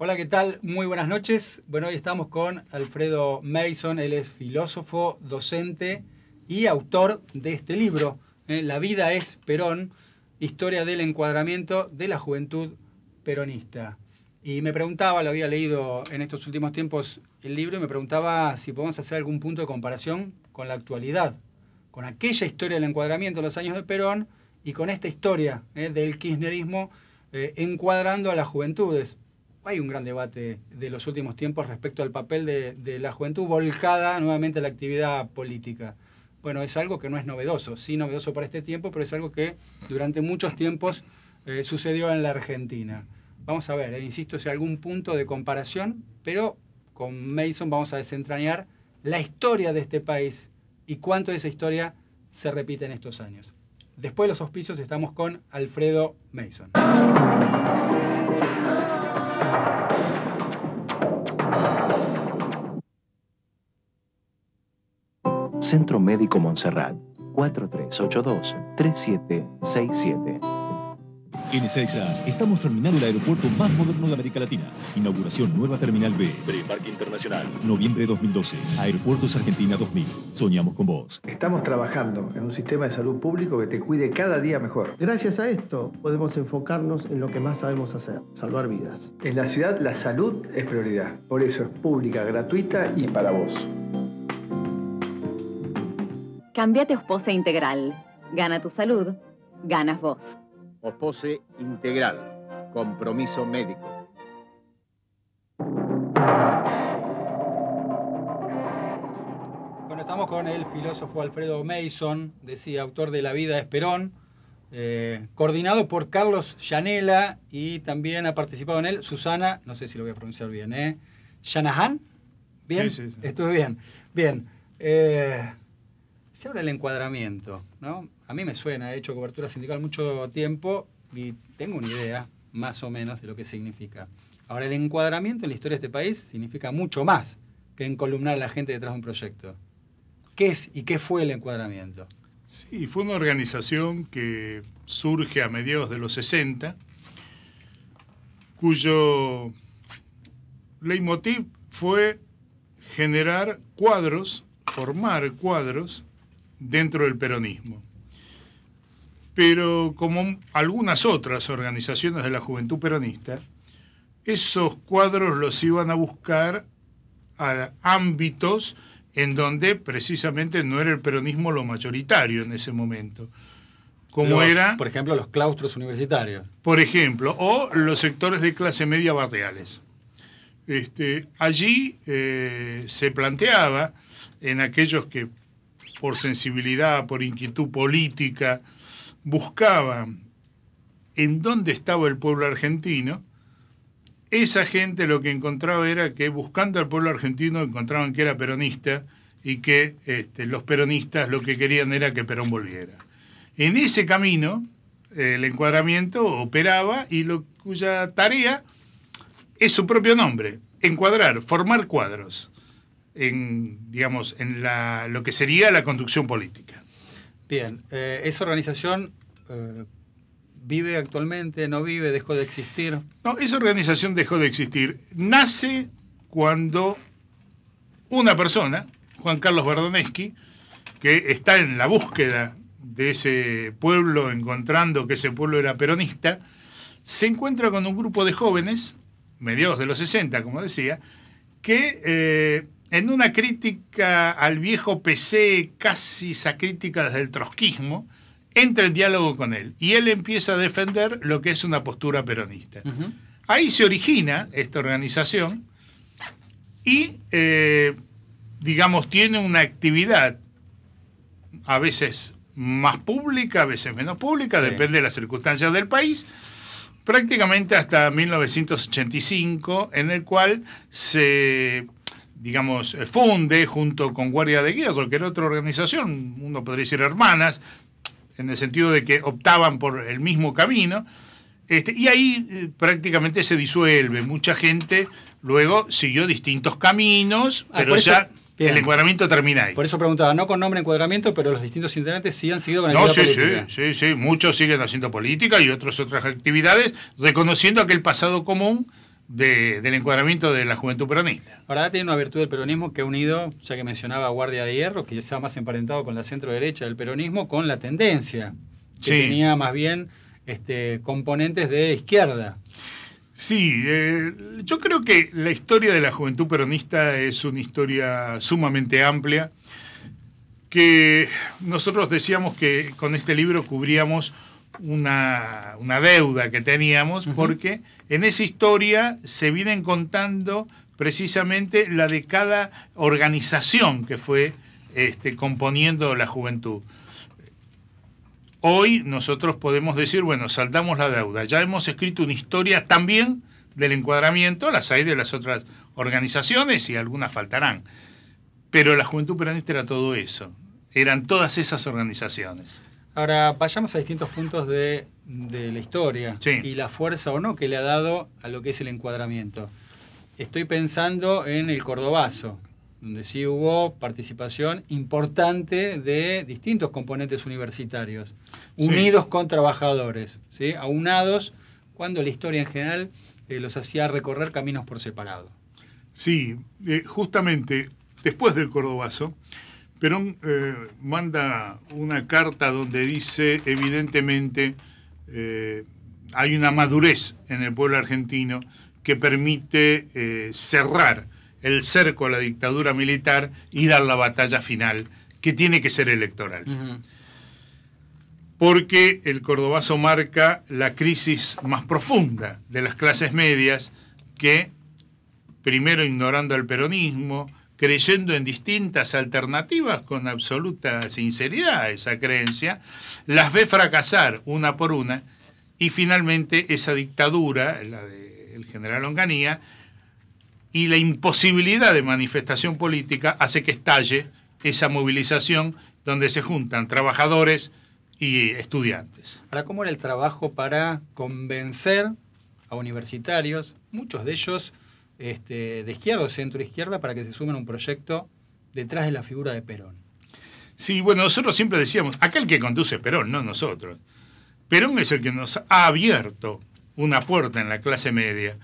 Hola, ¿qué tal? Muy buenas noches. Bueno, hoy estamos con Alfredo Mason. Él es filósofo, docente y autor de este libro, La vida es Perón, historia del encuadramiento de la juventud peronista. Y me preguntaba, lo había leído en estos últimos tiempos el libro, y me preguntaba si podemos hacer algún punto de comparación con la actualidad, con aquella historia del encuadramiento de los años de Perón y con esta historia del kirchnerismo encuadrando a las juventudes. Hay un gran debate de los últimos tiempos respecto al papel de la juventud volcada nuevamente a la actividad política. Bueno, es algo que no es novedoso, sí novedoso para este tiempo, pero es algo que durante muchos tiempos sucedió en la Argentina. Vamos a ver, insisto, si hay algún punto de comparación, pero con Mason vamos a desentrañar la historia de este país y cuánto de esa historia se repite en estos años. Después de los auspicios estamos con Alfredo Mason. Centro Médico Montserrat, 4382-3767. En Ezeiza estamos terminando el aeropuerto más moderno de América Latina. Inauguración nueva Terminal B. Preparque Internacional. Noviembre de 2012. Aeropuertos Argentina 2000. Soñamos con vos. Estamos trabajando en un sistema de salud público que te cuide cada día mejor. Gracias a esto podemos enfocarnos en lo que más sabemos hacer, salvar vidas. En la ciudad la salud es prioridad. Por eso es pública, gratuita y para vos. Cámbiate a Ospose Integral. Gana tu salud, ganas vos. Ospose Integral. Compromiso médico. Bueno, estamos con el filósofo Alfredo Mason, decía, autor de La vida es Perón, coordinado por Carlos Llanela, y también ha participado en él Susana, no sé si lo voy a pronunciar bien, ¿Shanahan? ¿Bien? Sí. Estuve bien. Bien. Se habla del encuadramiento, ¿no? A mí me suena, he hecho cobertura sindical mucho tiempo y tengo una idea, más o menos, de lo que significa. Ahora, el encuadramiento en la historia de este país significa mucho más que encolumnar a la gente detrás de un proyecto. ¿Qué es y qué fue el encuadramiento? Sí, fue una organización que surge a mediados de los 60, cuyo leitmotiv fue generar cuadros, formar cuadros dentro del peronismo. Pero como algunas otras organizaciones de la juventud peronista, esos cuadros los iban a buscar a ámbitos en donde precisamente no era el peronismo lo mayoritario en ese momento. Como era, por ejemplo, los claustros universitarios. Por ejemplo, o los sectores de clase media barriales. Allí se planteaba en aquellos que por sensibilidad, por inquietud política, buscaban en dónde estaba el pueblo argentino. Esa gente lo que encontraba era que buscando al pueblo argentino encontraban que era peronista y que los peronistas lo que querían era que Perón volviera. En ese camino el encuadramiento operaba y cuya tarea es su propio nombre, encuadrar, formar cuadros en lo que sería la conducción política. Bien, esa organización ¿vive actualmente? ¿No vive? ¿Dejó de existir? No, esa organización dejó de existir. Nace cuando una persona, Juan Carlos Verdoneschi, que está en la búsqueda de ese pueblo, encontrando que ese pueblo era peronista, se encuentra con un grupo de jóvenes, mediados de los 60, como decía, que en una crítica al viejo PC, casi esa crítica desde el trotskismo, entra en diálogo con él y él empieza a defender lo que es una postura peronista. Uh-huh. Ahí se origina esta organización y, tiene una actividad a veces más pública, a veces menos pública, sí, depende de las circunstancias del país, prácticamente hasta 1985, en el cual se funde junto con Guardia de Hierro, que era otra organización, uno podría decir hermanas, en el sentido de que optaban por el mismo camino, y ahí prácticamente se disuelve. Mucha gente luego siguió distintos caminos, pero ya el encuadramiento termina ahí. Por eso preguntaba, no con nombre encuadramiento, pero los distintos integrantes sí han seguido con la actividad política. Sí, muchos siguen haciendo política y otras actividades, reconociendo aquel pasado común del encuadramiento de la juventud peronista. Ahora tiene una virtud del peronismo que ha unido, ya que mencionaba Guardia de Hierro, que ya estaba más emparentado con la centro derecha del peronismo, con la tendencia, que tenía más bien componentes de izquierda. Sí, yo creo que la historia de la juventud peronista es una historia sumamente amplia, que nosotros decíamos que con este libro cubríamos una deuda que teníamos, porque en esa historia se vienen contando precisamente la de cada organización que fue componiendo la juventud. Hoy nosotros podemos decir, bueno, saldamos la deuda, ya hemos escrito una historia también del encuadramiento, las hay de las otras organizaciones y algunas faltarán, pero la juventud peronista era todo eso, eran todas esas organizaciones. Ahora, vayamos a distintos puntos de la historia y la fuerza o no que le ha dado a lo que es el encuadramiento. Estoy pensando en el Cordobazo, donde sí hubo participación importante de distintos componentes universitarios, unidos con trabajadores, ¿sí? Aunados, cuando la historia en general los hacía recorrer caminos por separado. Sí, justamente después del Cordobazo, Perón manda una carta donde dice, evidentemente, hay una madurez en el pueblo argentino que permite cerrar el cerco a la dictadura militar y dar la batalla final, que tiene que ser electoral. Porque el Cordobazo marca la crisis más profunda de las clases medias que, primero ignorando el peronismo, creyendo en distintas alternativas con absoluta sinceridad esa creencia, las ve fracasar una por una y finalmente esa dictadura, la del general Onganía, y la imposibilidad de manifestación política hace que estalle esa movilización donde se juntan trabajadores y estudiantes. Ahora, ¿cómo era el trabajo para convencer a universitarios, muchos de ellos de izquierda o centro-izquierda, para que se sumen a un proyecto detrás de la figura de Perón? Sí, bueno, nosotros siempre decíamos, acá el que conduce es Perón, no nosotros. Perón es el que nos ha abierto una puerta en la clase media.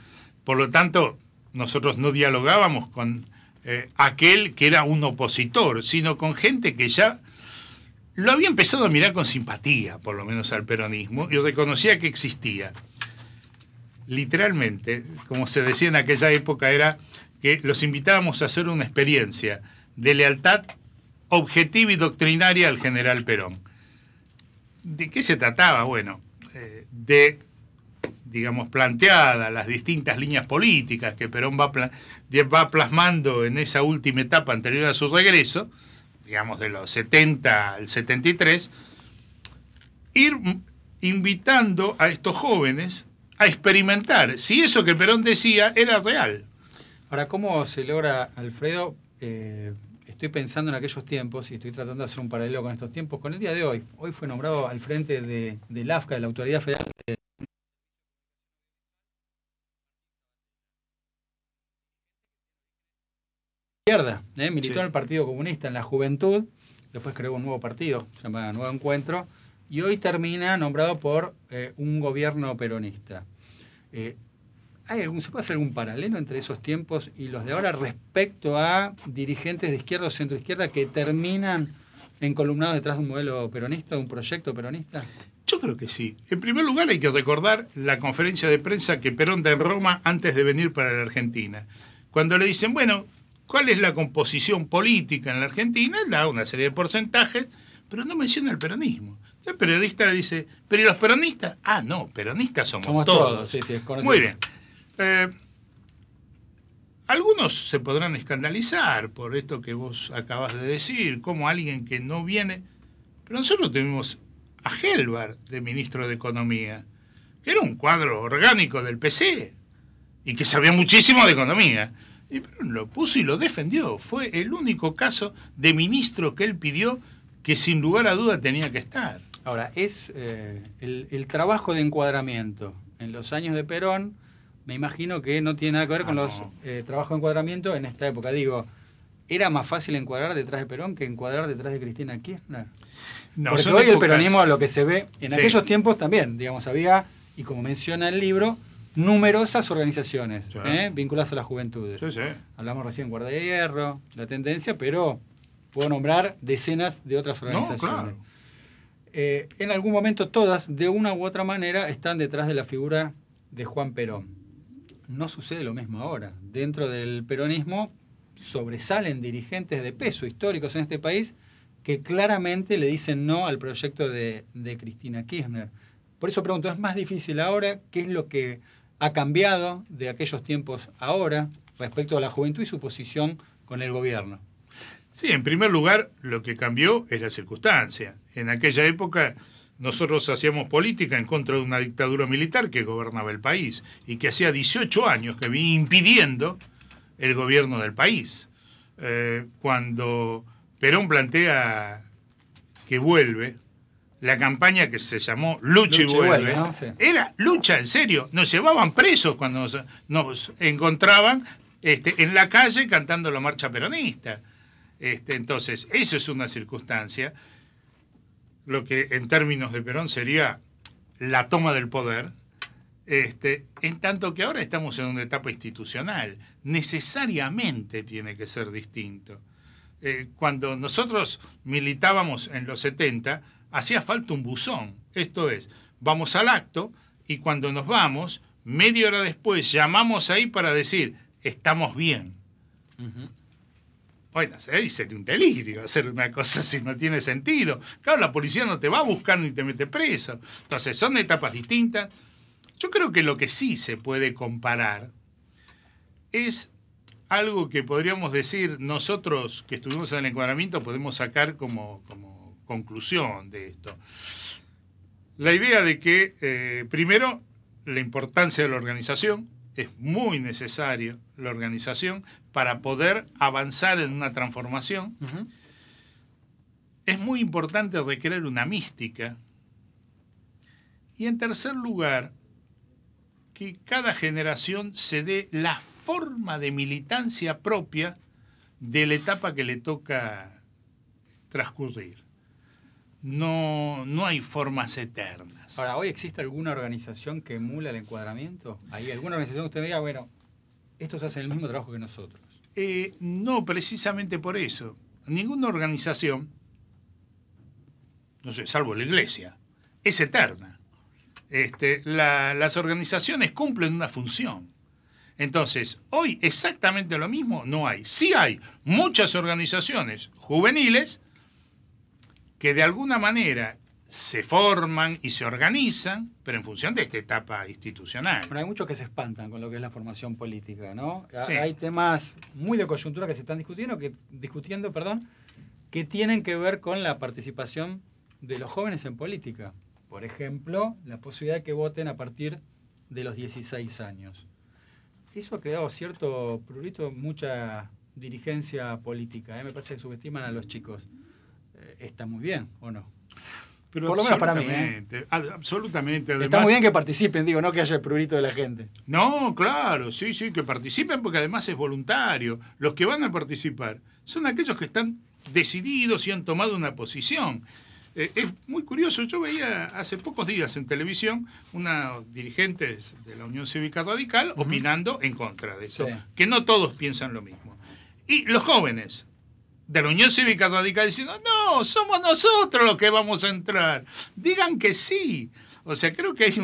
Por lo tanto, nosotros no dialogábamos con aquel que era un opositor, sino con gente que ya lo había empezado a mirar con simpatía, por lo menos al peronismo, y reconocía que existía. Literalmente, como se decía en aquella época, era que los invitábamos a hacer una experiencia de lealtad objetiva y doctrinaria al general Perón. ¿De qué se trataba? Bueno, digamos, planteadas las distintas líneas políticas que Perón va plasmando en esa última etapa anterior a su regreso, digamos de los 70 al 73, ir invitando a estos jóvenes a experimentar si eso que Perón decía era real. Ahora, ¿cómo se logra, Alfredo? Estoy pensando en aquellos tiempos y estoy tratando de hacer un paralelo con estos tiempos, con el día de hoy. Hoy fue nombrado al frente del AFCA, de la Autoridad Federal de izquierda, militó en el Partido Comunista en la juventud, después creó un nuevo partido, se llama Nuevo Encuentro, y hoy termina nombrado por un gobierno peronista. ¿Se puede hacer algún paralelo entre esos tiempos y los de ahora respecto a dirigentes de izquierda o centroizquierda que terminan encolumnados detrás de un modelo peronista, de un proyecto peronista? Yo creo que sí. En primer lugar hay que recordar la conferencia de prensa que Perón da en Roma antes de venir para la Argentina. Cuando le dicen, bueno, ¿cuál es la composición política en la Argentina? Él da una serie de porcentajes, pero no menciona el peronismo. El periodista le dice, ¿pero y los peronistas? Ah, no, peronistas somos todos. Sí, es conocido. Muy bien. Algunos se podrán escandalizar por esto que vos acabas de decir, como alguien que no viene, pero nosotros tuvimos a Gelbar de ministro de Economía, que era un cuadro orgánico del PC y que sabía muchísimo de economía, y Perón lo puso y lo defendió. Fue el único caso de ministro que él pidió que sin lugar a duda tenía que estar. Ahora, es el trabajo de encuadramiento en los años de Perón. Me imagino que no tiene nada que ver con los trabajos de encuadramiento en esta época. Digo, ¿era más fácil encuadrar detrás de Perón que encuadrar detrás de Cristina Kirchner? No, porque hoy el peronismo, lo que se ve, en aquellos tiempos también, digamos, había, y como menciona el libro, numerosas organizaciones Sí. vinculadas a las juventudes. Sí, sí. Hablamos recién Guardia de Hierro, la Tendencia, pero puedo nombrar decenas de otras organizaciones. claro. En algún momento todas, de una u otra manera, están detrás de la figura de Juan Perón. No sucede lo mismo ahora. Dentro del peronismo sobresalen dirigentes de peso históricos en este país que claramente le dicen no al proyecto de Cristina Kirchner. Por eso pregunto, ¿es más difícil ahora? ¿Qué es lo que ha cambiado de aquellos tiempos ahora respecto a la juventud y su posición con el gobierno? Sí, en primer lugar, lo que cambió es la circunstancia. En aquella época nosotros hacíamos política en contra de una dictadura militar que gobernaba el país y que hacía 18 años que venía impidiendo el gobierno del país. Cuando Perón plantea que vuelve, la campaña que se llamó Lucha y Vuelve, ¿no? Sí. era lucha, en serio. Nos llevaban presos cuando nos encontraban en la calle cantando la marcha peronista. Entonces, eso es una circunstancia, lo que en términos de Perón sería la toma del poder, en tanto que ahora estamos en una etapa institucional, necesariamente tiene que ser distinto. Cuando nosotros militábamos en los 70, hacía falta un buzón, esto es, vamos al acto y cuando nos vamos, media hora después llamamos ahí para decir, estamos bien. Uh-huh. Bueno, sería un delirio hacer una cosa así, no tiene sentido. Claro, la policía no te va a buscar ni te mete preso. Entonces, son etapas distintas. Yo creo que lo que sí se puede comparar es algo que podríamos decir, nosotros que estuvimos en el encuadramiento podemos sacar como conclusión de esto. La idea de que, primero, la importancia de la organización. Es muy necesario la organización para poder avanzar en una transformación. Uh-huh. Es muy importante recrear una mística. Y en tercer lugar, que cada generación se dé la forma de militancia propia de la etapa que le toca transcurrir. No hay formas eternas. Ahora, ¿hoy existe alguna organización que emula el encuadramiento? ¿Hay alguna organización que usted diga, bueno, estos hacen el mismo trabajo que nosotros? No, precisamente por eso. Ninguna organización, no sé, salvo la Iglesia, es eterna. Las organizaciones cumplen una función. Entonces, hoy exactamente lo mismo no hay. Sí hay muchas organizaciones juveniles que de alguna manera se forman y se organizan, pero en función de esta etapa institucional. Bueno, hay muchos que se espantan con lo que es la formación política, ¿no? Sí. Hay temas muy de coyuntura que se están discutiendo, que tienen que ver con la participación de los jóvenes en política. Por ejemplo, la posibilidad de que voten a partir de los 16 años. Eso ha creado cierto prurito, mucha dirigencia política. Me parece que subestiman a los chicos. Está muy bien, ¿o no? Pero por lo menos para mí. Absolutamente. Además, está muy bien que participen, digo, no que haya el prurito de la gente. No, claro, sí, que participen porque además es voluntario. Los que van a participar son aquellos que están decididos y han tomado una posición. Es muy curioso, yo veía hace pocos días en televisión unos dirigentes de la Unión Cívica Radical opinando en contra de eso, Sí. que no todos piensan lo mismo. Y los jóvenes de la Unión Cívica Radical diciendo, no, somos nosotros los que vamos a entrar, digan que sí. O sea, creo que hay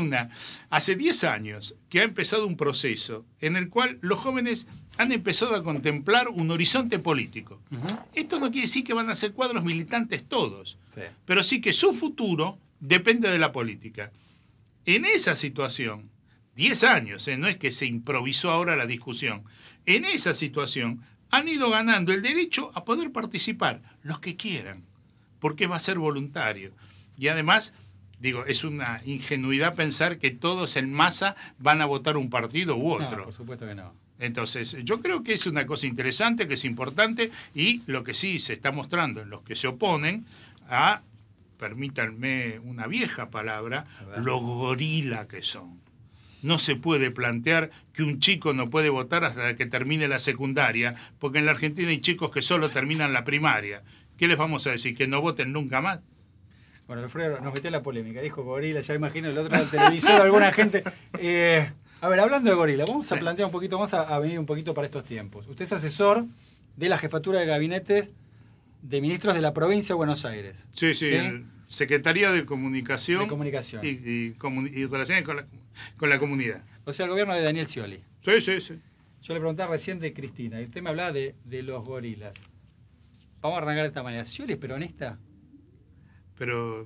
hace 10 años que ha empezado un proceso en el cual los jóvenes han empezado a contemplar un horizonte político. Uh-huh. Esto no quiere decir que van a ser cuadros militantes todos, Sí. pero sí que su futuro depende de la política. En esa situación, 10 años, no es que se improvisó ahora la discusión, en esa situación han ido ganando el derecho a poder participar, los que quieran, porque va a ser voluntario. Y además, digo, es una ingenuidad pensar que todos en masa van a votar un partido u otro. No, por supuesto que no. Entonces, yo creo que es una cosa interesante, que es importante, y lo que sí se está mostrando en los que se oponen a, permítanme una vieja palabra, los gorila que son. No se puede plantear que un chico no puede votar hasta que termine la secundaria, porque en la Argentina hay chicos que solo terminan la primaria. ¿Qué les vamos a decir? ¿Que no voten nunca más? Bueno, Alfredo nos metió en la polémica, dijo gorila, ya imagino el otro lado del televisor, alguna gente. A ver, hablando de gorila, vamos a Sí. plantear un poquito, vamos a venir un poquito para estos tiempos. Usted es asesor de la jefatura de gabinetes de ministros de la provincia de Buenos Aires. Sí, Secretaría de Comunicación, De Comunicación. y Relaciones con la comunidad. O sea, el gobierno de Daniel Scioli. Sí, sí, sí. Yo le preguntaba recién de Cristina, y usted me hablaba de los gorilas. Vamos a arrancar de esta manera. ¿Scioli es peronista? Pero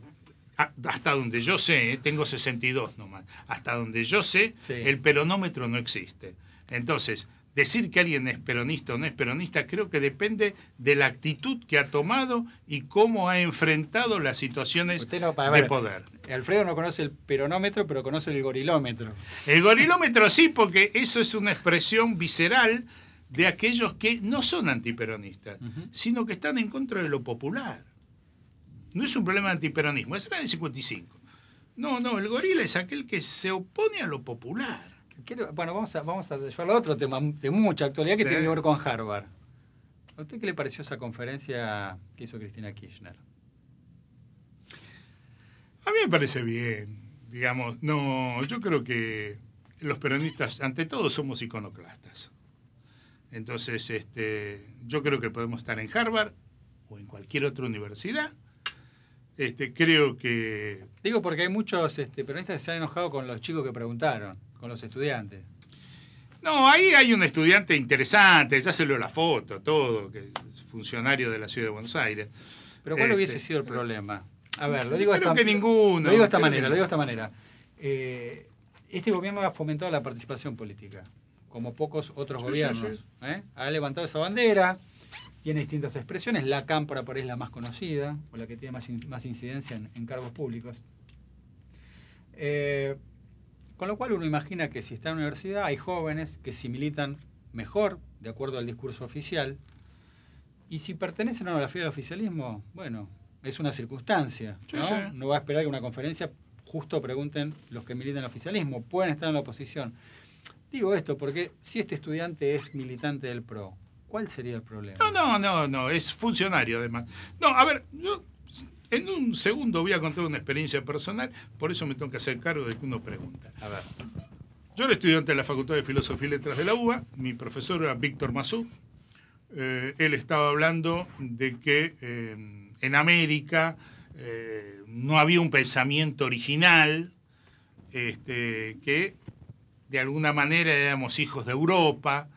hasta donde yo sé, tengo 62 nomás, hasta donde yo sé, Sí. el peronómetro no existe. Entonces, decir que alguien es peronista o no es peronista, creo que depende de la actitud que ha tomado y cómo ha enfrentado las situaciones Usted no, para de ver, poder. Alfredo no conoce el peronómetro, pero conoce el gorilómetro. El gorilómetro sí, porque eso es una expresión visceral de aquellos que no son antiperonistas, sino que están en contra de lo popular. No es un problema de antiperonismo, es el 55. No, el gorila es aquel que se opone a lo popular. Bueno, vamos a llevarlo a otro tema de mucha actualidad que Sí. tiene que ver con Harvard. ¿A usted qué le pareció esa conferencia que hizo Cristina Kirchner? A mí me parece bien, digamos. No, yo creo que los peronistas, ante todo, somos iconoclastas. Entonces, yo creo que podemos estar en Harvard o en cualquier otra universidad. Creo que... Digo porque hay muchos peronistas que se han enojado con los chicos que preguntaron, con los estudiantes. No, ahí hay un estudiante interesante, ya se le dio la foto, todo, que es funcionario de la Ciudad de Buenos Aires. Pero ¿cuál hubiese sido el problema? A ver, lo digo Creo que ninguno. Lo digo de esta Creo que manera. Este gobierno ha fomentado la participación política, como pocos otros Sí, gobiernos. sí. Ha levantado esa bandera, tiene distintas expresiones. La Cámpora por ahí es la más conocida, o la que tiene más incidencia en cargos públicos. Con lo cual uno imagina que si está en la universidad hay jóvenes que si militan mejor, de acuerdo al discurso oficial, y si pertenecen a la fila del oficialismo, bueno, es una circunstancia, ¿no? Sí, sí. No va a esperar que una conferencia justo pregunten los que militan el oficialismo, pueden estar en la oposición. Digo esto porque si este estudiante es militante del PRO, ¿cuál sería el problema? No, es funcionario además. No, a ver, yo en un segundo voy a contar una experiencia personal, por eso me tengo que hacer cargo de que uno pregunta. A ver. Yo era estudiante de la Facultad de Filosofía y Letras de la UBA, mi profesor era Víctor Mazú. Él estaba hablando de que en América no había un pensamiento original, que de alguna manera éramos hijos de Europa.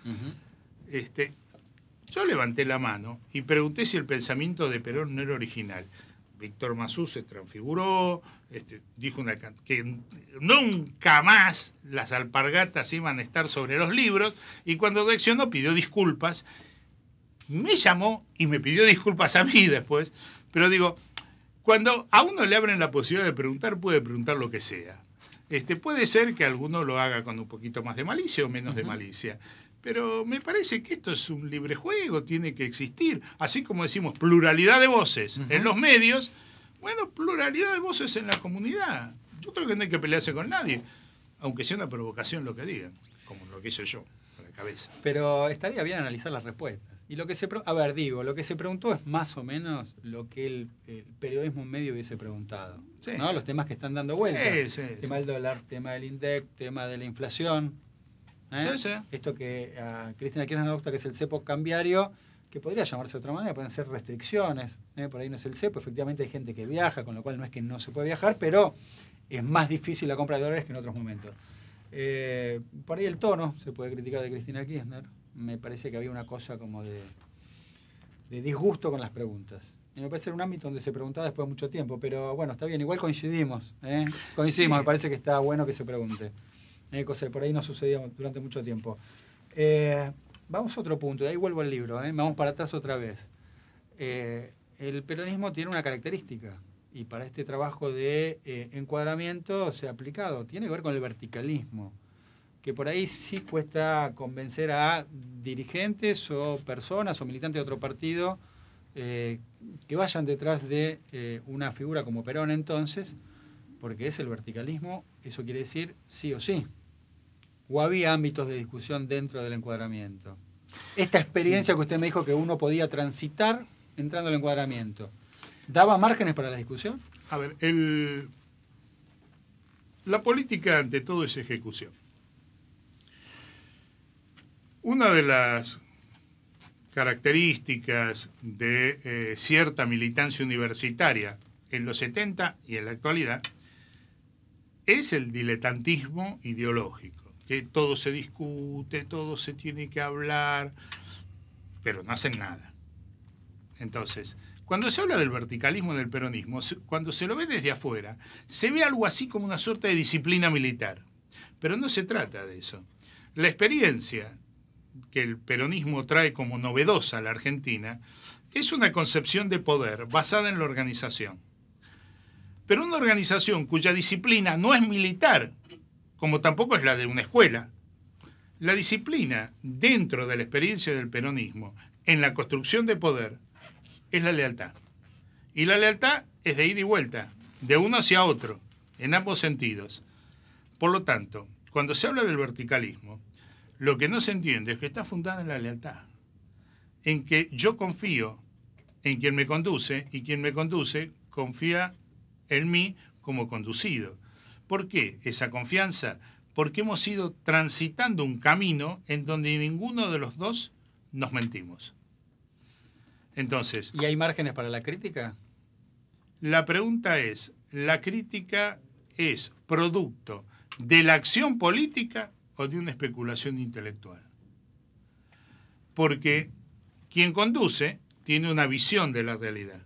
Yo levanté la mano y pregunté si el pensamiento de Perón no era original. Víctor Mazú se transfiguró, dijo que nunca más las alpargatas iban a estar sobre los libros, y cuando reaccionó pidió disculpas. Me llamó y me pidió disculpas a mí después, pero digo, cuando a uno le abren la posibilidad de preguntar, puede preguntar lo que sea. Puede ser que alguno lo haga con un poquito más de malicia o menos de malicia, pero me parece que esto es un libre juego, tiene que existir. Así como decimos pluralidad de voces en los medios, bueno, pluralidad de voces en la comunidad. Yo creo que no hay que pelearse con nadie, aunque sea una provocación lo que digan, como lo que hice yo, a la cabeza. Pero estaría bien analizar las respuestas. Y lo que lo que se preguntó es más o menos lo que el periodismo medio hubiese preguntado. Sí. ¿No? Los temas que están dando vuelta. Sí, tema del dólar, tema del INDEC, tema de la inflación. Sí, sí. Esto que a Cristina Kirchner le gusta, que es el cepo cambiario, que podría llamarse de otra manera, pueden ser restricciones. Por ahí no es el cepo, efectivamente hay gente que viaja, con lo cual no es que no se puede viajar, pero es más difícil la compra de dólares que en otros momentos. Por ahí el tono se puede criticar de Cristina Kirchner. Me parece que había una cosa como de disgusto con las preguntas. Y me parece un ámbito donde se preguntaba después de mucho tiempo, pero bueno, está bien, igual coincidimos. Coincidimos, Sí. Me parece que está bueno que se pregunte. Cosa que por ahí no sucedía durante mucho tiempo. Vamos a otro punto, y ahí vuelvo al libro, vamos para atrás otra vez. El peronismo tiene una característica, y para este trabajo de encuadramiento se ha aplicado, tiene que ver con el verticalismo, que por ahí sí cuesta convencer a dirigentes o personas o militantes de otro partido que vayan detrás de una figura como Perón entonces, porque es el verticalismo, eso quiere decir sí o sí. ¿O había ámbitos de discusión dentro del encuadramiento? Esta experiencia que usted me dijo que uno podía transitar entrando al encuadramiento, ¿daba márgenes para la discusión? A ver, la política ante todo es ejecución. Una de las características de cierta militancia universitaria en los 70 y en la actualidad es el diletantismo ideológico, que todo se discute, todo se tiene que hablar, pero no hacen nada. Entonces, cuando se habla del verticalismo del peronismo, cuando se lo ve desde afuera, se ve algo así como una suerte de disciplina militar, pero no se trata de eso. La experiencia que el peronismo trae como novedosa a la Argentina es una concepción de poder basada en la organización. Pero una organización cuya disciplina no es militar, como tampoco es la de una escuela. La disciplina dentro de la experiencia del peronismo en la construcción de poder es la lealtad. Y la lealtad es de ida y vuelta, de uno hacia otro, en ambos sentidos. Por lo tanto, cuando se habla del verticalismo, lo que no se entiende es que está fundada en la lealtad, en que yo confío en quien me conduce y quien me conduce confía en mí como conducido. ¿Por qué esa confianza? Porque hemos ido transitando un camino en donde ninguno de los dos nos mentimos. Entonces, ¿y hay márgenes para la crítica? La pregunta es, ¿la crítica es producto de la acción política o de una especulación intelectual? Porque quien conduce tiene una visión de la realidad.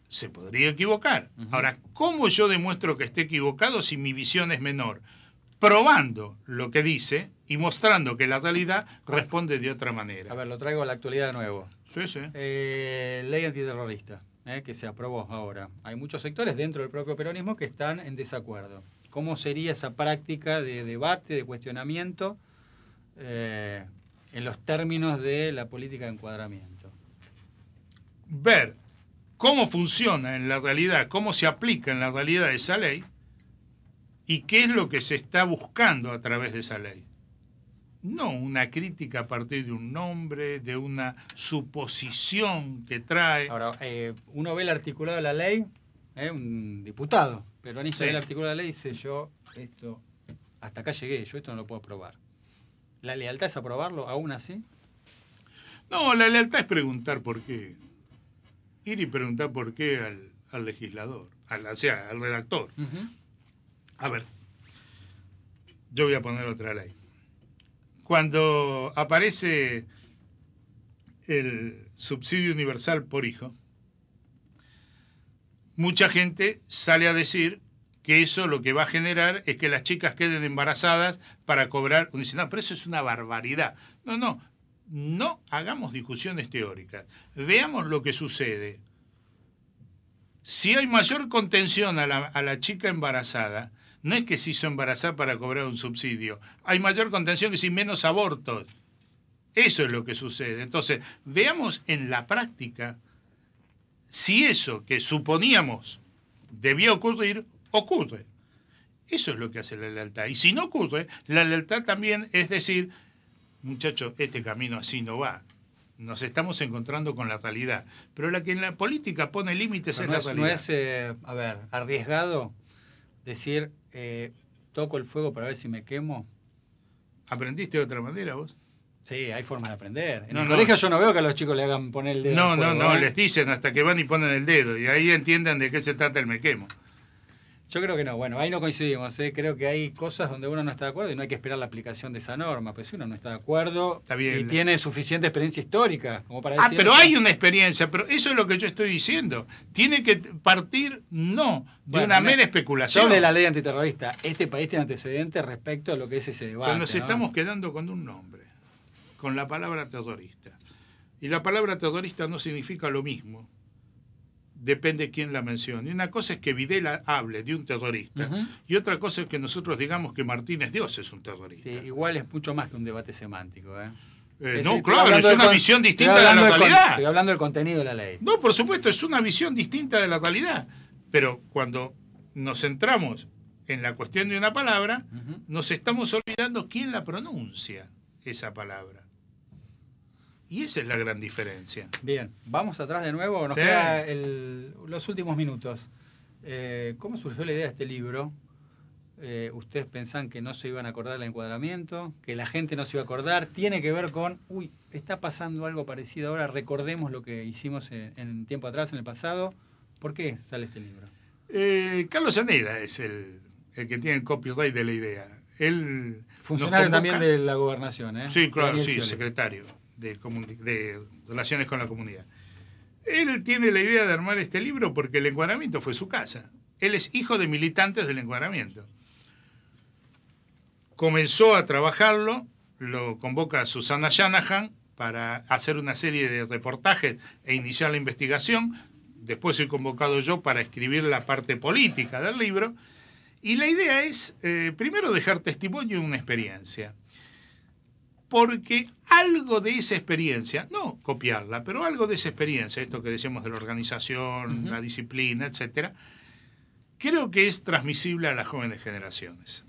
Se podría equivocar. Ahora, ¿cómo yo demuestro que esté equivocado si mi visión es menor? Probando lo que dice y mostrando que la realidad responde de otra manera. A ver, lo traigo a la actualidad de nuevo. Sí, sí. Ley antiterrorista, que se aprobó ahora. Hay muchos sectores dentro del propio peronismo que están en desacuerdo. ¿Cómo sería esa práctica de debate, de cuestionamiento en los términos de la política de encuadramiento? Ver cómo funciona en la realidad, cómo se aplica en la realidad esa ley y qué es lo que se está buscando a través de esa ley. No una crítica a partir de un nombre, de una suposición que trae. Ahora, uno ve el articulado de la ley, un diputado peronista ve el articulado de la ley y dice, yo esto, hasta acá llegué, yo esto no lo puedo aprobar. ¿La lealtad es aprobarlo aún así? No, la lealtad es preguntar por qué. Ir y preguntar por qué al legislador, al redactor. A ver, yo voy a poner otra ley. Cuando aparece el subsidio universal por hijo, mucha gente sale a decir que eso lo que va a generar es que las chicas queden embarazadas para cobrar. Uno dice, no, pero eso es una barbaridad. No hagamos discusiones teóricas. Veamos lo que sucede. Si hay mayor contención a la chica embarazada, no es que se hizo embarazar para cobrar un subsidio. Hay mayor contención que si menos abortos. Eso es lo que sucede. Entonces, veamos en la práctica si eso que suponíamos debía ocurrir, ocurre. Eso es lo que hace la lealtad. Y si no ocurre, la lealtad también es decir, muchachos, este camino así no va. Nos estamos encontrando con la realidad. Pero la que en la política pone límites es la realidad. ¿No es, arriesgado decir, toco el fuego para ver si me quemo? ¿Aprendiste de otra manera vos? Sí, hay formas de aprender. En el colegio yo no veo que a los chicos le hagan poner el dedo. No, les dicen hasta que van y ponen el dedo. Y ahí entiendan de qué se trata el me quemo. Yo creo que no. Bueno, ahí no coincidimos. Creo que hay cosas donde uno no está de acuerdo y no hay que esperar la aplicación de esa norma. Pues si uno no está de acuerdo está bien, y tiene suficiente experiencia histórica como para decir... pero hay una experiencia, pero eso es lo que yo estoy diciendo. Tiene que partir, no, de una mera especulación. Sobre la ley antiterrorista, este país tiene antecedentes respecto a lo que es ese debate. Pero nos estamos quedando con un nombre, con la palabra terrorista. Y la palabra terrorista no significa lo mismo. Depende quién la mencione. Una cosa es que Videla hable de un terrorista y otra cosa es que nosotros digamos que Martínez Dios es un terrorista. Sí, igual es mucho más que un debate semántico. No, claro, es una visión distinta de la realidad. Estoy hablando del contenido de la ley. No, por supuesto, es una visión distinta de la realidad. Pero cuando nos centramos en la cuestión de una palabra, nos estamos olvidando quién la pronuncia, esa palabra. Y esa es la gran diferencia. Bien, vamos atrás de nuevo, nos queda los últimos minutos. ¿Cómo surgió la idea de este libro? ustedes pensaban que no se iban a acordar del encuadramiento, que la gente no se iba a acordar. Tiene que ver con, está pasando algo parecido ahora, recordemos lo que hicimos en tiempo atrás, en el pasado. ¿Por qué sale este libro? Carlos Llanera es el que tiene el copyright de la idea. Él funcionario también de la gobernación, ¿eh? Sí, claro, Daniel sí, Scioli. Secretario de Relaciones con la Comunidad. Él tiene la idea de armar este libro porque el encuadramiento fue su casa. Él es hijo de militantes del encuadramiento. Comenzó a trabajarlo, lo convoca a Susana Shanahan para hacer una serie de reportajes e iniciar la investigación. Después soy convocado yo para escribir la parte política del libro. Y la idea es, primero, dejar testimonio de una experiencia. Porque algo de esa experiencia, no copiarla, pero algo de esa experiencia, esto que decíamos de la organización, la disciplina, etcétera, creo que es transmisible a las jóvenes generaciones.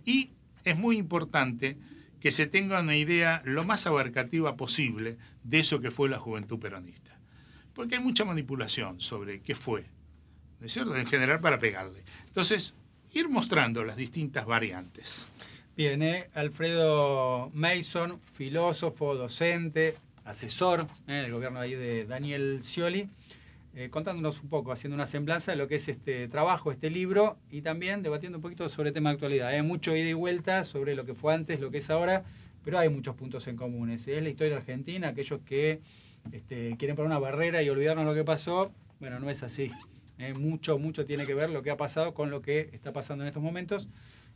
Y es muy importante que se tenga una idea lo más abarcativa posible de eso que fue la juventud peronista. Porque hay mucha manipulación sobre qué fue, ¿no es cierto? En general para pegarle. Entonces, ir mostrando las distintas variantes. Bien, Alfredo Mason, filósofo, docente, asesor del gobierno ahí de Daniel Scioli, contándonos un poco, haciendo una semblanza de lo que es este trabajo, este libro, y también debatiendo un poquito sobre temas de actualidad. Mucho ida y vuelta sobre lo que fue antes, lo que es ahora, pero hay muchos puntos en comunes. Es la historia argentina, aquellos que quieren poner una barrera y olvidarnos lo que pasó, bueno, no es así. Mucho tiene que ver lo que ha pasado con lo que está pasando en estos momentos,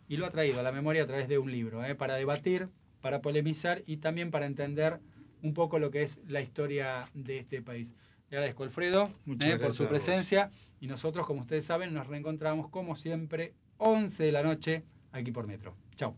y lo ha traído a la memoria a través de un libro, para debatir, para polemizar y también para entender un poco lo que es la historia de este país. Le agradezco, Alfredo, por su presencia, y nosotros, como ustedes saben, nos reencontramos como siempre 11 de la noche aquí por Metro. Chau.